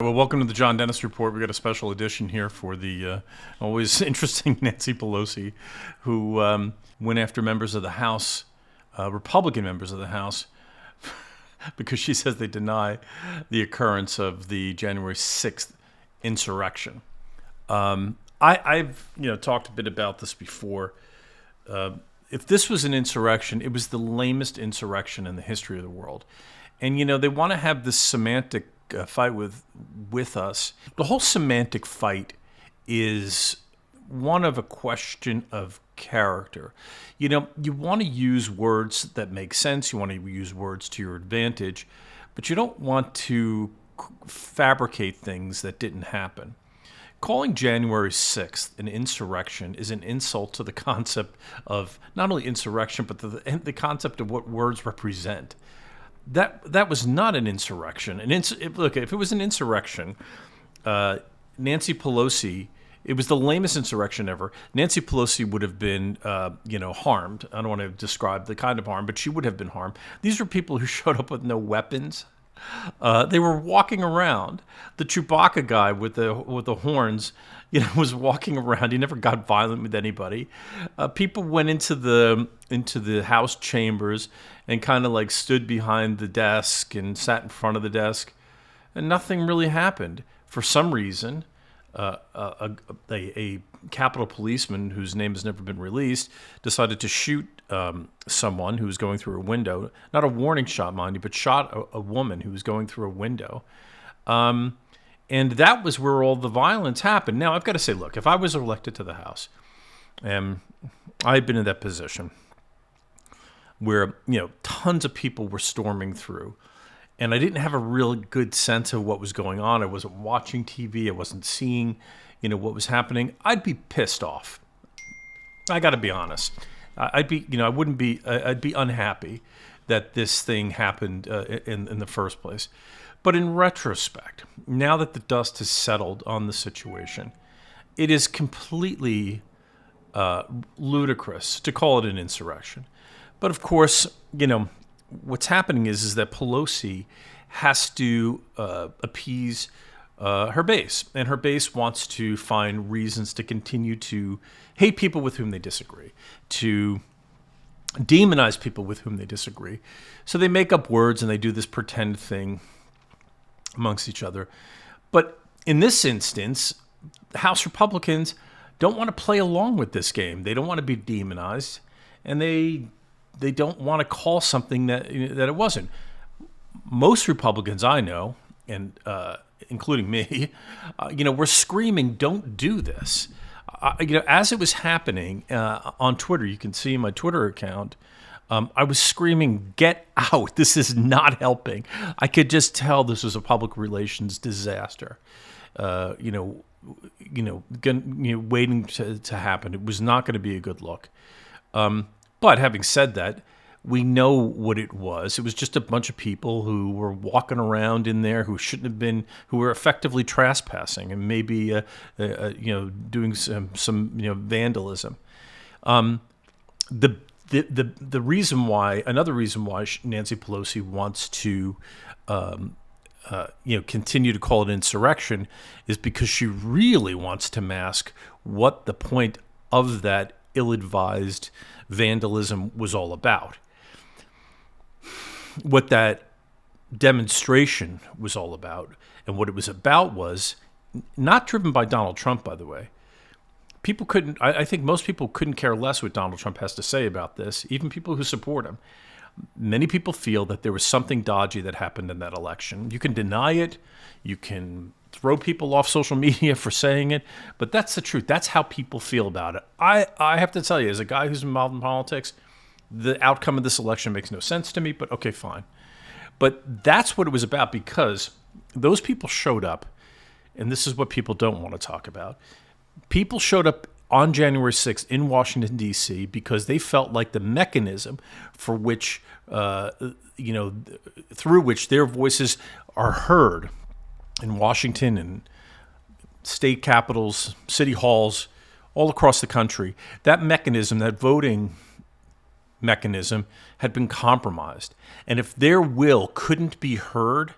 Well, welcome to the John Dennis Report. We got a special edition here for the always interesting Nancy Pelosi, who went after members of the House, Republican members of the House, because she says they deny the occurrence of the January 6th insurrection. I've talked a bit about this before. If this was an insurrection, it was the lamest insurrection in the history of the world. And, they want to have this semantic fight with us. The whole semantic fight is one of a question of character. You want to use words that make sense. You want to use words to your advantage, but you don't want to fabricate things that didn't happen. Calling January 6th an insurrection is an insult to the concept of not only insurrection, but the concept of what words represent. That was not an insurrection. Look, if it was an insurrection, Nancy Pelosi, it was the lamest insurrection ever. Nancy Pelosi would have been, harmed. I don't want to describe the kind of harm, but she would have been harmed. These were people who showed up with no weapons. They were walking around. The Chewbacca guy with the horns, was walking around. He never got violent with anybody. People went into the House chambers and kind of like stood behind the desk and sat in front of the desk, and nothing really happened. For some reason, a Capitol policeman whose name has never been released decided to shoot someone who was going through a window. Not a warning shot, mind you, but shot a woman who was going through a window. And that was where all the violence happened. Now, I've got to say, look, if I was elected to the House, and I had been in that position where, tons of people were storming through, and I didn't have a real good sense of what was going on. I wasn't watching TV. I wasn't seeing, what was happening. I'd be pissed off. I got to be honest. I'd be unhappy that this thing happened in the first place. But in retrospect, now that the dust has settled on the situation, it is completely ludicrous to call it an insurrection. But of course, what's happening is that Pelosi has to appease her base, and her base wants to find reasons to continue to hate people with whom they disagree, to demonize people with whom they disagree. So they make up words and they do this pretend thing amongst each other. But in this instance, House Republicans don't want to play along with this game. They don't want to be demonized, and they don't want to call something that it wasn't. Most Republicans I know, and including me, were screaming, "Don't do this!" As it was happening on Twitter, you can see my Twitter account. I was screaming, "Get out! This is not helping." I could just tell this was a public relations disaster. Waiting to happen. It was not going to be a good look. But having said that, we know what it was. It was just a bunch of people who were walking around in there who shouldn't have been, who were effectively trespassing and maybe, doing some vandalism. The reason why, another reason why Nancy Pelosi wants to, continue to call it insurrection is because she really wants to mask what the point of that ill-advised vandalism was all about. What that demonstration was all about, and what it was about was not driven by Donald Trump, by the way. People couldn't, I think most people couldn't care less what Donald Trump has to say about this, even people who support him. Many people feel that there was something dodgy that happened in that election. You can deny it, you can throw people off social media for saying it, but that's the truth. That's how people feel about it. I have to tell you, as a guy who's involved in politics, the outcome of this election makes no sense to me, but okay, fine. But that's what it was about, because those people showed up, and this is what people don't want to talk about. People showed up on January 6th in Washington, D.C., because they felt like the mechanism for which, through which their voices are heard in Washington and state capitals, city halls, all across the country, that mechanism, that voting mechanism, had been compromised. And if their will couldn't be heard,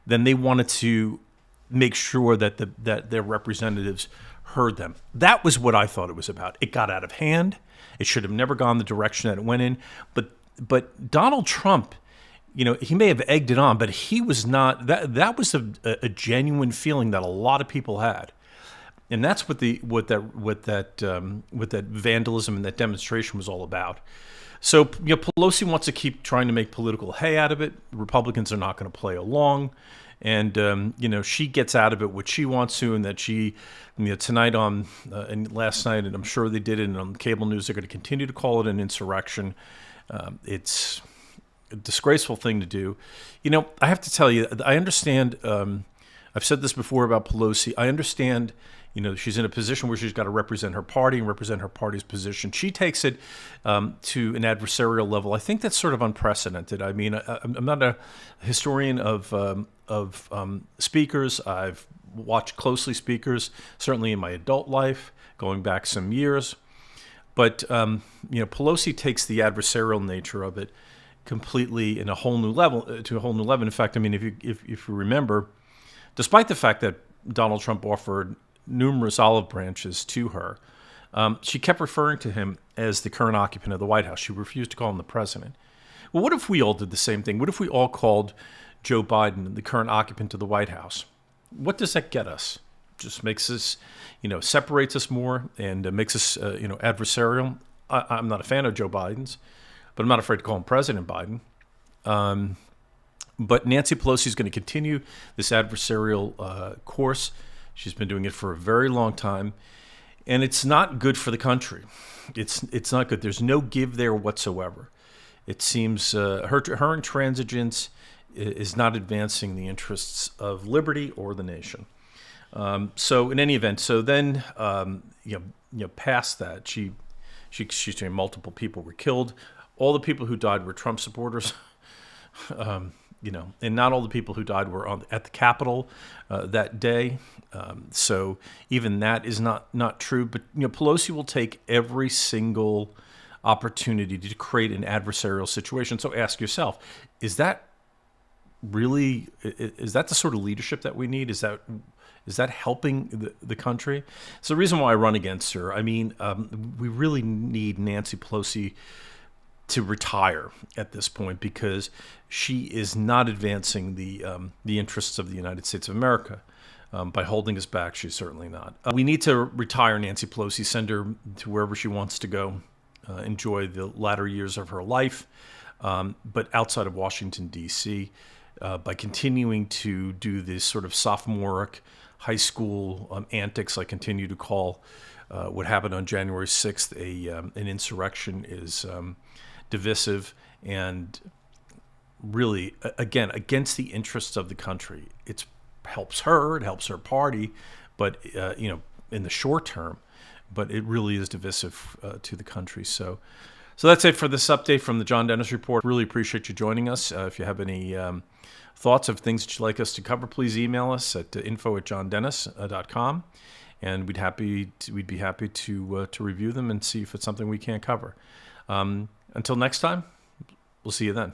then they wanted to make sure that that their representatives heard them. That was what I thought it was about. It got out of hand. It should have never gone the direction that it went in. But Donald Trump, he may have egged it on, but he was not. That was a genuine feeling that a lot of people had, and that's what that vandalism and that demonstration was all about. So Pelosi wants to keep trying to make political hay out of it. Republicans are not going to play along. And, she gets out of it what she wants to, and that she, tonight and last night, and I'm sure they did it, and on cable news, they're going to continue to call it an insurrection. It's a disgraceful thing to do. I have to tell you, I understand, I've said this before about Pelosi. I understand, she's in a position where she's got to represent her party and represent her party's position. She takes it to an adversarial level. I think that's sort of unprecedented. I mean, I'm not a historian of speakers. I've watched closely speakers, certainly in my adult life, going back some years. But Pelosi takes the adversarial nature of it completely in a whole new level. In fact, I mean, if you remember, despite the fact that Donald Trump offered numerous olive branches to her, she kept referring to him as the current occupant of the White House. She refused to call him the president. Well, what if we all did the same thing? What if we all called Joe Biden the current occupant of the White House? What does that get us? Just makes us, separates us more and makes us, adversarial. I'm not a fan of Joe Biden's, but I'm not afraid to call him President Biden. But Nancy Pelosi is going to continue this adversarial course. She's been doing it for a very long time, and it's not good for the country. It's not good. There's no give there whatsoever. It seems her intransigence is not advancing the interests of liberty or the nation. So in any event, past that, she's saying multiple people were killed. All the people who died were Trump supporters. And not all the people who died were at the Capitol that day. So even that is not true. But Pelosi will take every single opportunity to create an adversarial situation. So ask yourself, is that the sort of leadership that we need? Is that helping the country? It's the reason why I run against her. I mean, we really need Nancy Pelosi to retire at this point, because she is not advancing the interests of the United States of America. By holding us back, she's certainly not. We need to retire Nancy Pelosi, send her to wherever she wants to go, enjoy the latter years of her life, but outside of Washington, D.C., by continuing to do this sort of sophomoric high school antics I continue to call what happened on January 6th an insurrection is divisive and really, again, against the interests of the country. It helps her party, but in the short term, but it really is divisive to the country. So that's it for this update from the John Dennis Report. Really appreciate you joining us. If you have any thoughts of things that you'd like us to cover, please email us at info@johndennis.com, and we'd be happy to review them and see if it's something we can't cover. Until next time, we'll see you then.